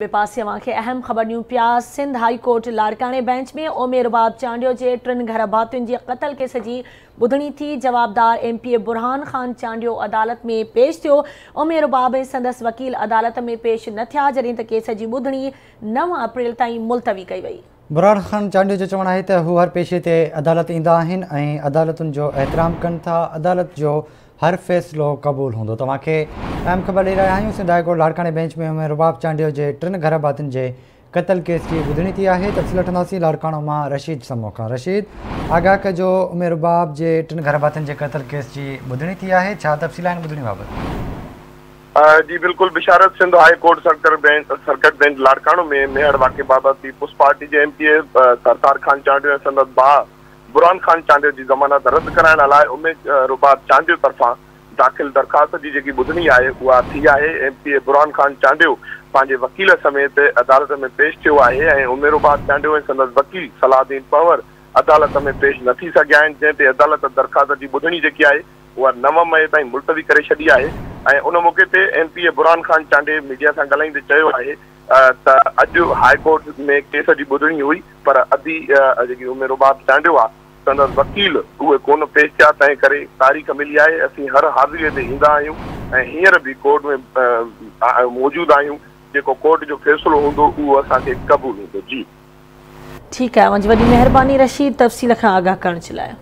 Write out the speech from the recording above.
बेपासे खे अहम ख़बर ॾियूं पिया। सिंध हाई कोर्ट लाड़काणे बेंच में ओमे रुबाब चांडियो जे 3 घर भातियुनि जे क़त्ल केस जी ॿुधणी थी। जवाबदार MP बुरहान खान चांडियो अदालत में पेश थियो। ओमे रुबाब ऐं संदसि वकील अदालत में पेश न थिया, जॾहिं त केस जी ॿुधणी 9 अप्रैल ताईं मुलतवी कई वई। बुरहान खान चांडियो जो चवणु आहे त हू हर पेशे ते अदालत ईंदा आहिनि ऐं अदालतुनि जो एहतराम कनि था। अदालत जो हर फ़ैसिलो क़बूल हूंदो। तव्हांखे अहम ख़बर ॾेई रहिया आहियूं। सिंध हाई कोर्ट लाड़काणे बेंच में ओमे रुबाब चांडियो जे 3 घर भातियुनि जे क़त्ल केस जी ॿुधणी थी आहे। तफ़सील वठंदासीं लाड़काणो मां रशीद समो खां। रशीद, आगाह कजो, ओमे रुबाब जे 3 घर भातियुनि जे क़त्ल केस जी ॿुधणी थी आहे, छा तफ़सील आहिनि ॿुधणी बाबति? जी बिल्कुल बिशारत। Sindh high court circuit bench Larkana में मेहर वाक़े बाबति पीपुल्स पार्टी जे MP सरदार खान चांडियो ऐं संदसि भाउ बुरहान खान चांडियो जी ज़मानत रद्द कराइण लाइ ओमे रुबाब चांडियो तरफ़ां दाख़िल दरख़्वास्त जी जेकी ॿुधणी आहे उहा थी आहे। MP बुरहान खान चांडियो पंहिंजे वकील समेत अदालत में पेश थियो आहे ऐं ओमे रुबाब चांडियो ऐं संदसि वकील सलाहदीन पंवर अदालत में पेश न थी सघिया आहिनि, जंहिं ते अदालत दरख़्वास्त जी ॿुधणी जेकी आहे उहा 9 मई ताईं मुलतवी करे छॾी आहे। ऐं उन मौक़े ते MP बुरहान खान चांडियो मीडिया सां ॻाल्हाईंदे चयो आहे त अॼु हाई कोर्ट में केस जी ॿुधणी हुई, पर अधी जेकी ओमे रुबाब चांडियो आहे संदसि वकील उहे कोन पेश थिया, तंहिं करे तारीख़ मिली आहे। असीं हर हाज़िरीअ ते ईंदा आहियूं ऐं हींअर बि कोर्ट में मौजूदु आहियूं। जेको कोर्ट जो फ़ैसिलो हूंदो उहो असांखे क़बूल हूंदो। जी ठीकु आहे, वॾी महिरबानी रशीद तफ़सील खां आगाह करण जे लाइ।